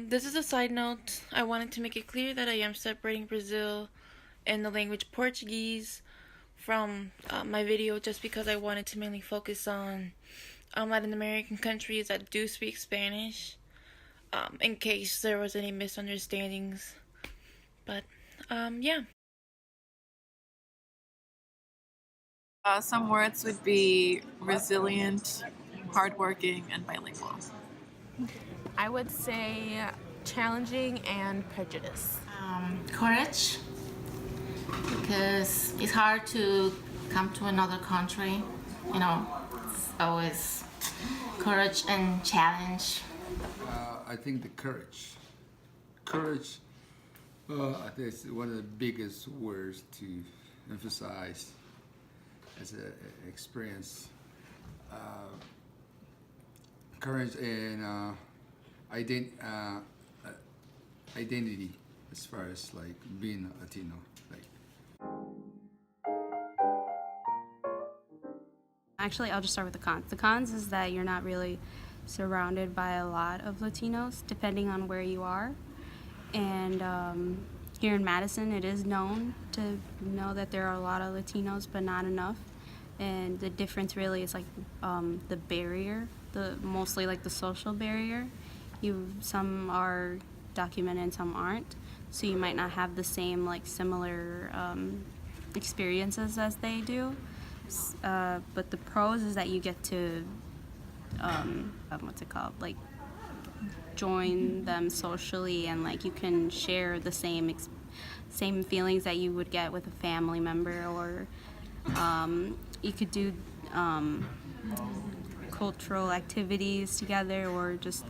This is a side note. I wanted to make it clear that I am separating Brazil and the language Portuguese from my video just because I wanted to mainly focus on Latin American countries that do speak Spanish, in case there was any misunderstandings. But, yeah. Some words would be resilient, hardworking, and bilingual. I would say challenging and prejudice. Courage, because it's hard to come to another country. It's always courage and challenge. I think the courage. Courage, I think it's one of the biggest words to emphasize as an experience. Courage and identity, as far as like being Latino. Actually, I'll just start with the cons. The cons is that you're not really surrounded by a lot of Latinos, depending on where you are. And here in Madison, it is known to know that there are a lot of Latinos, but not enough. And the difference really is like the barrier, mostly like the social barrier. Some are documented and some aren't, so you might not have the same like similar experiences as they do. But the pros is that you get to like join them socially, and like you can share the same feelings that you would get with a family member, or you could do cultural activities together, or just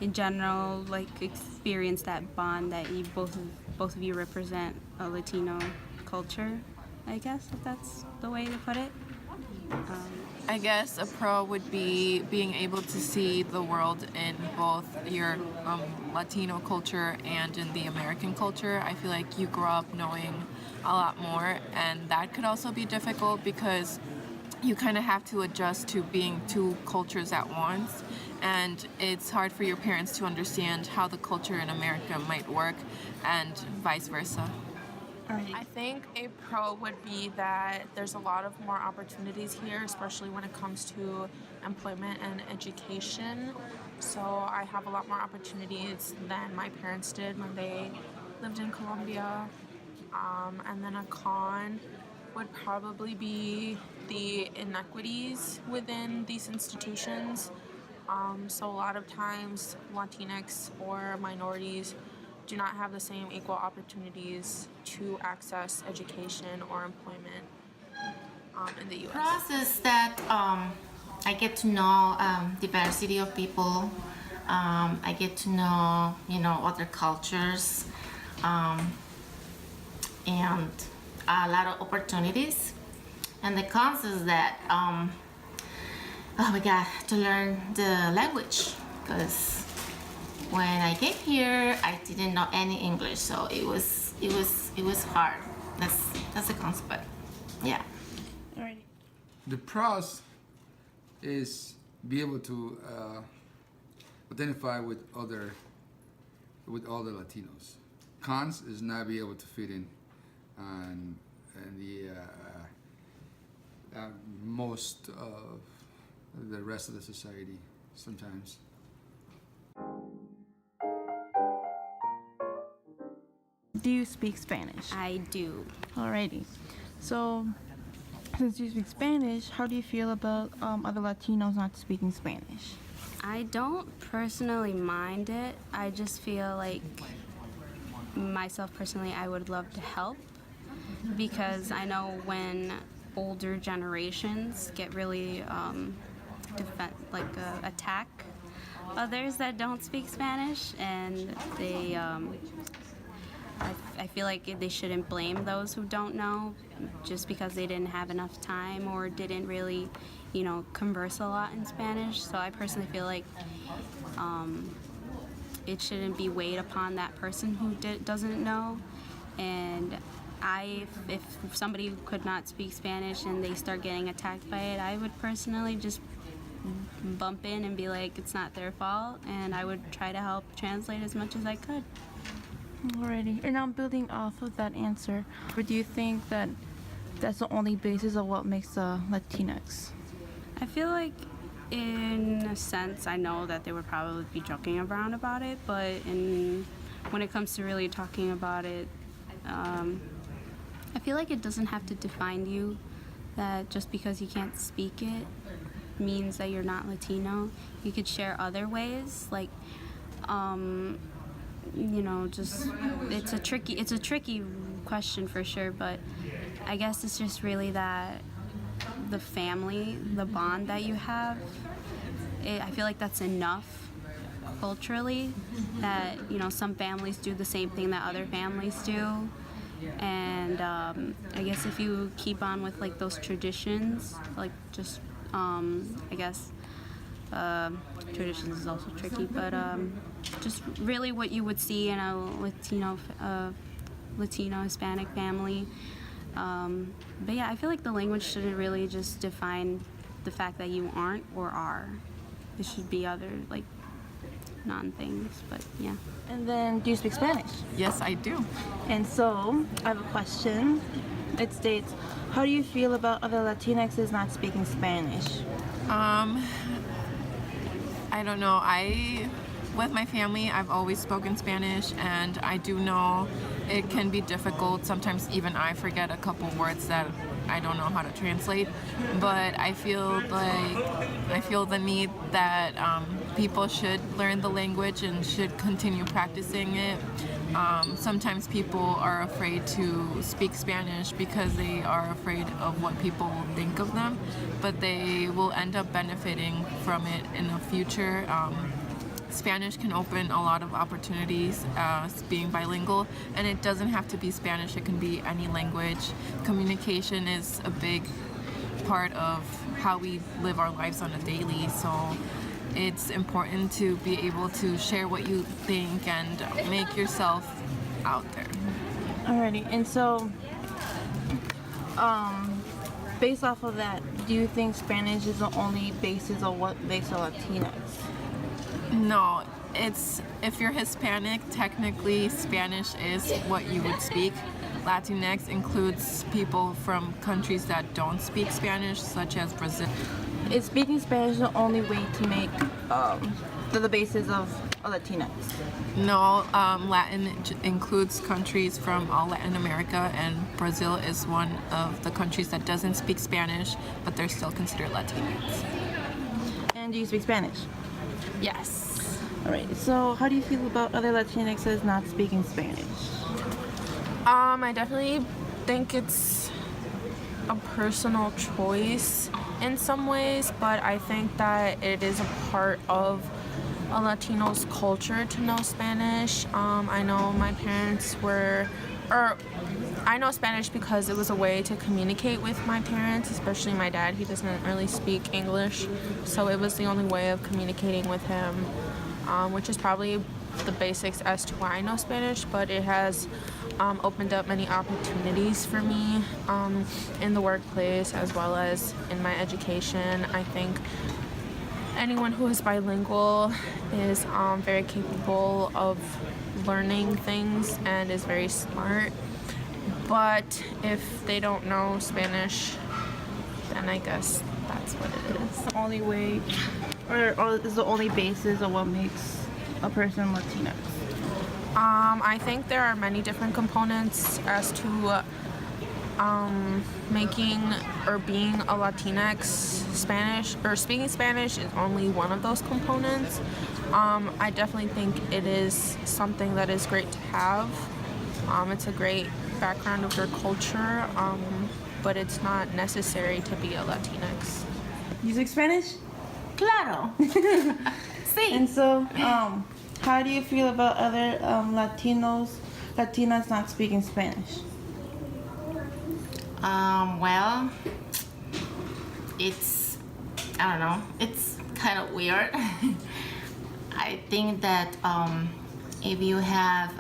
in general like experience that bond that you both of you represent a Latino culture, I guess, if that's the way to put it. I guess a pro would be being able to see the world in both your Latino culture and in the American culture. I feel like you grow up knowing a lot more, and that could also be difficult because you kind of have to adjust to being two cultures at once, and it's hard for your parents to understand how the culture in America might work and vice versa. I think a pro would be that there's a lot of more opportunities here, especially when it comes to employment and education. So I have a lot more opportunities than my parents did when they lived in Colombia. And then a con would probably be the inequities within these institutions. So a lot of times Latinx or minorities do not have the same equal opportunities to access education or employment in the U.S. Process that I get to know diversity of people. I get to know other cultures, and a lot of opportunities. And the cons is that we got to learn the language, because when I came here, I didn't know any English, so it was hard. That's the cons, but yeah. Alrighty. The pros is be able to identify with all the Latinos. Cons is not be able to fit in, and the most of the rest of the society sometimes. Do you speak Spanish? I do. Alrighty. So, since you speak Spanish, how do you feel about other Latinos not speaking Spanish? I don't personally mind it. I just feel like myself personally, I would love to help, because I know when older generations get really attack others that don't speak Spanish, and they I feel like they shouldn't blame those who don't know just because they didn't have enough time or didn't really, converse a lot in Spanish. So I personally feel like it shouldn't be weighed upon that person who doesn't know. And if somebody could not speak Spanish and they start getting attacked by it, I would personally just bump in and be like, it's not their fault, and I would try to help translate as much as I could. Alrighty. And now building off of that answer, or do you think that that's the only basis of what makes a Latinx? I feel like, in a sense, I know that they would probably be joking around about it, but when it comes to really talking about it, I feel like it doesn't have to define you, that just because you can't speak it means that you're not Latino. You could share other ways, like, just it's a tricky question for sure, but I guess it's just really that the family, the bond that you have, I feel like that's enough culturally, that some families do the same thing that other families do, and I guess if you keep on with like those traditions, like just I guess traditions is also tricky, but just really what you would see in a Latino Hispanic family. But yeah, I feel like the language shouldn't really just define the fact that you aren't or are. It should be other like non-things, but yeah. And then, do you speak Spanish? Yes, I do. And so, I have a question. It states, how do you feel about other Latinxes not speaking Spanish? I don't know. With my family, I've always spoken Spanish, and I do know it can be difficult. Sometimes even I forget a couple words that I don't know how to translate. But I feel the need that people should learn the language and should continue practicing it. Sometimes people are afraid to speak Spanish because they are afraid of what people will think of them, but they will end up benefiting from it in the future. Spanish can open a lot of opportunities being bilingual, and it doesn't have to be Spanish, it can be any language. Communication is a big part of how we live our lives on a daily, so it's important to be able to share what you think and make yourself out there. Alrighty, and so, based off of that, do you think Spanish is the only basis of what makes a Latinx? No, if you're Hispanic, technically Spanish is what you would speak. Latinx includes people from countries that don't speak Spanish, such as Brazil. Is speaking Spanish the only way to make the basis of a Latinx? No, Latin includes countries from all Latin America, and Brazil is one of the countries that doesn't speak Spanish, but they're still considered Latinx. And do you speak Spanish? Yes. Alright, so how do you feel about other Latinxes not speaking Spanish? I definitely think it's a personal choice in some ways, but I think that it is a part of a Latino's culture to know Spanish. I know my parents I know Spanish because it was a way to communicate with my parents, especially my dad. He doesn't really speak English, so it was the only way of communicating with him, which is probably the basics as to why I know Spanish, but it has opened up many opportunities for me in the workplace as well as in my education. I think anyone who is bilingual is very capable of learning things and is very smart. But if they don't know Spanish, then I guess that's what it is. The only way, or is the only basis of what makes a person Latinx? I think there are many different components as to making or being a Latinx. Spanish or speaking Spanish is only one of those components. I definitely think it is something that is great to have. It's a great background of your culture, but it's not necessary to be a Latinx. You speak Spanish? Claro. Sí. And so, how do you feel about other Latinas not speaking Spanish? Well, I don't know, it's kind of weird. I think that if you have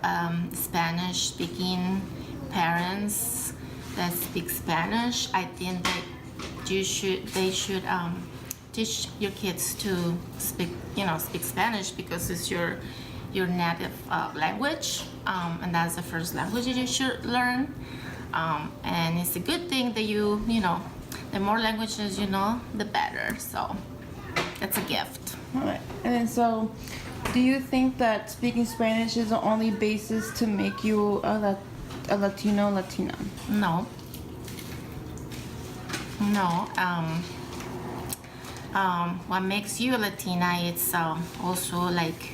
Spanish-speaking parents that speak Spanish, I think that they should teach your kids to speak, speak Spanish because it's your native language, and that's the first language that you should learn. And it's a good thing that the more languages you know, the better. So that's a gift. All right. And then so, do you think that speaking Spanish is the only basis to make you a Latino, Latina? No. No. What makes you a Latina? It's also like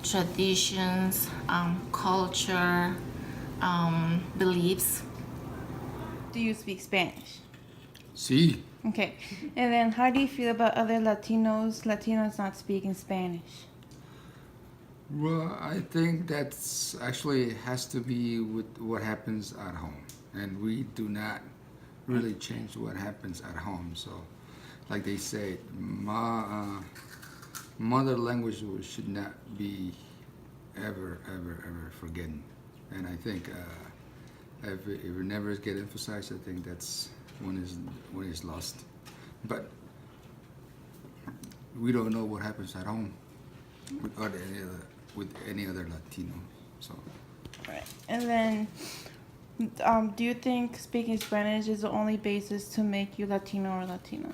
traditions, culture, beliefs. Do you speak Spanish? See, Okay. And then how do you feel about other Latinos not speaking Spanish? well, I think that's actually has to be with what happens at home, and we do not really change what happens at home. So, like they say, mother language should not be ever, ever, ever forgotten. And I think if it never get emphasized, I think that's when is lost. But we don't know what happens at home with any other Latino. So All right. And then, do you think speaking Spanish is the only basis to make you Latino or Latina?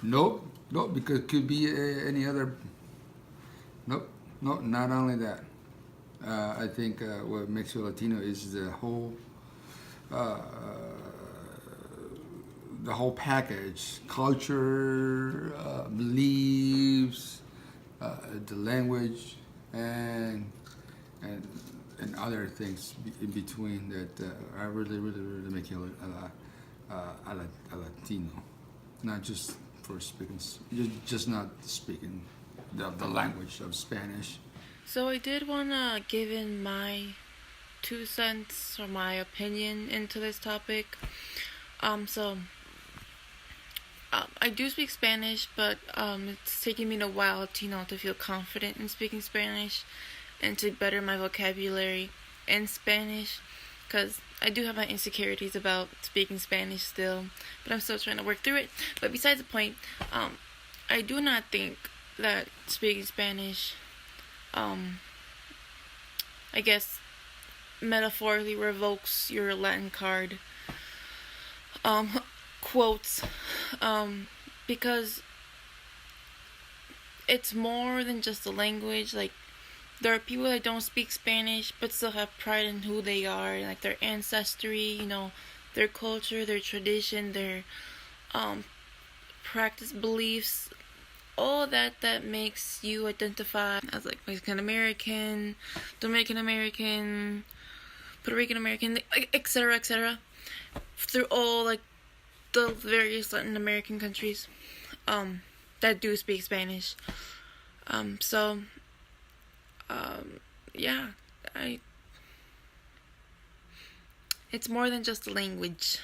nope, because it could be any other. Nope, no, not only that. I think what makes you Latino is the whole package: culture, beliefs, the language, and other things in between that are really, really, really make you a Latino, not just for speaking, just not speaking the language of Spanish. So I did want to give in my 2 cents or my opinion into this topic. I do speak Spanish, but it's taking me a while to feel confident in speaking Spanish and to better my vocabulary in Spanish, because I do have my insecurities about speaking Spanish still, but I'm still trying to work through it. But besides the point, I do not think that speaking Spanish, I guess, metaphorically revokes your Latin card. Quotes, because it's more than just a language. Like, there are people that don't speak Spanish but still have pride in who they are, like their ancestry, their culture, their tradition, their practice beliefs, all that makes you identify as like Mexican American, Dominican American, Puerto Rican American, etc., etc., through all like the various Latin American countries that do speak Spanish. Yeah, it's more than just a language.